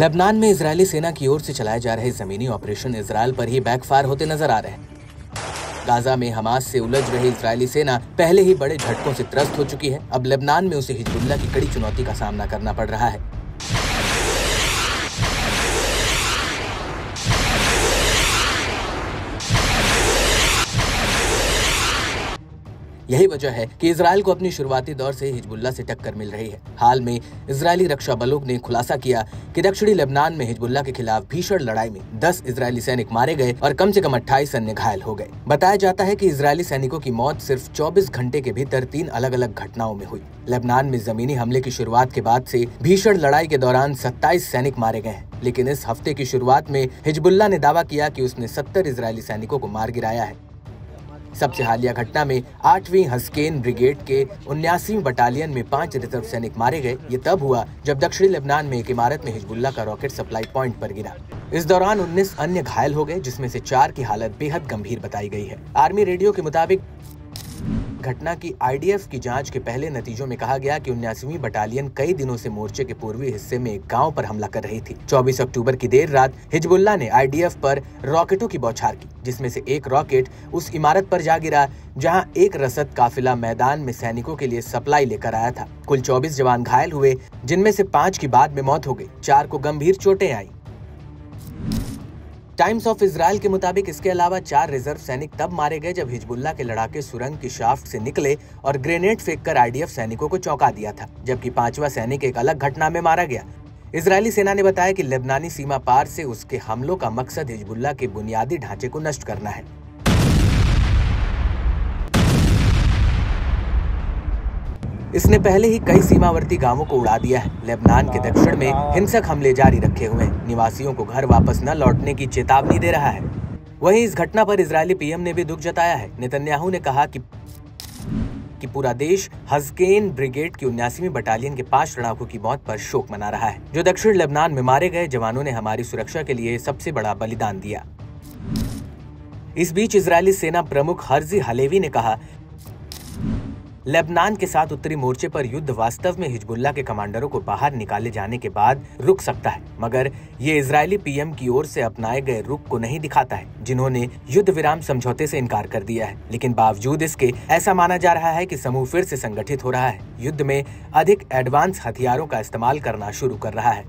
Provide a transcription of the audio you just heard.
Lebanon में Israeli सेना की ओर से चलाए जा रहे जमीनी ऑपरेशन इजरायल पर ही बैकफायर होते नजर आ रहे हैं। गाजा में हमास से उलझ रही इजरायली सेना पहले ही बड़े झटकों से त्रस्त हो चुकी है। अब लेबनान में उसे हिजबुल्लाह की कड़ी चुनौती का सामना करना पड़ रहा है। यही वजह है कि इजरायल को अपनी शुरुआती दौर से हिजबुल्लाह से टक्कर मिल रही है। हाल में इजरायली रक्षा बलों ने खुलासा किया कि दक्षिणी लेबनान में हिजबुल्लाह के खिलाफ भीषण लड़ाई में 10 इजरायली सैनिक मारे गए और कम से कम 28 अन्य घायल हो गए। बताया जाता है कि इजरायली सैनिकों की मौत सिर्फ 24 घंटे के भीतर 3 अलग अलग घटनाओं में हुई। लेबनान में जमीनी हमले की शुरुआत के बाद से भीषण लड़ाई के दौरान 27 सैनिक मारे गए हैं, लेकिन इस हफ्ते की शुरुआत में हिजबुल्लाह ने दावा किया कि उसने 70 इजरायली सैनिकों को मार गिराया है। सबसे हालिया घटना में 8वीं हस्केन ब्रिगेड के 79वीं बटालियन में 5 रिजर्व सैनिक मारे गए। ये तब हुआ जब दक्षिणी लेबनान में एक इमारत में हिजबुल्लाह का रॉकेट सप्लाई पॉइंट पर गिरा। इस दौरान 19 अन्य घायल हो गए, जिसमें से 4 की हालत बेहद गंभीर बताई गई है। आर्मी रेडियो के मुताबिक घटना की आईडीएफ की जांच के पहले नतीजों में कहा गया कि 79वीं बटालियन कई दिनों से मोर्चे के पूर्वी हिस्से में एक गांव पर हमला कर रही थी। 24 अक्टूबर की देर रात हिजबुल्लाह ने आईडीएफ पर रॉकेटों की बौछार की, जिसमें से एक रॉकेट उस इमारत पर जा गिरा जहां एक रसद काफिला मैदान में सैनिकों के लिए सप्लाई लेकर आया था। कुल 24 जवान घायल हुए, जिनमें से 5 की बाद में मौत हो गई, 4 को गंभीर चोटें आई। टाइम्स ऑफ इजरायल के मुताबिक इसके अलावा 4 रिजर्व सैनिक तब मारे गए जब हिजबुल्लाह के लड़ाके सुरंग की शाफ्ट से निकले और ग्रेनेड फेंककर आईडीएफ सैनिकों को चौंका दिया था, जबकि 5वां सैनिक एक अलग घटना में मारा गया। इजरायली सेना ने बताया कि लेबनानी सीमा पार से उसके हमलों का मकसद हिजबुल्लाह के बुनियादी ढांचे को नष्ट करना है। इसने पहले ही कई सीमावर्ती गांवों को उड़ा दिया है। लेबनान के दक्षिण में हिंसक हमले जारी रखे हुए हैं, निवासियों को घर वापस न लौटने की चेतावनी दे रहा है। वहीं इस घटना पर इजरायली पीएम ने भी दुख जताया है। नेतन्याहू ने कहा कि पूरा देश हस्केन ब्रिगेड की 79वीं बटालियन के 5 लड़ाकों की मौत पर शोक मना रहा है। जो दक्षिण लेबनान में मारे गए जवानों ने हमारी सुरक्षा के लिए सबसे बड़ा बलिदान दिया। इस बीच इजरायली सेना प्रमुख हर्जी हलेवी ने कहा, लेबनान के साथ उत्तरी मोर्चे पर युद्ध वास्तव में हिजबुल्लाह के कमांडरों को बाहर निकाले जाने के बाद रुक सकता है, मगर ये इजरायली पीएम की ओर से अपनाए गए रुख को नहीं दिखाता है, जिन्होंने युद्ध विराम समझौते से इनकार कर दिया है। लेकिन बावजूद इसके ऐसा माना जा रहा है कि समूह फिर से संगठित हो रहा है, युद्ध में अधिक एडवांस हथियारों का इस्तेमाल करना शुरू कर रहा है।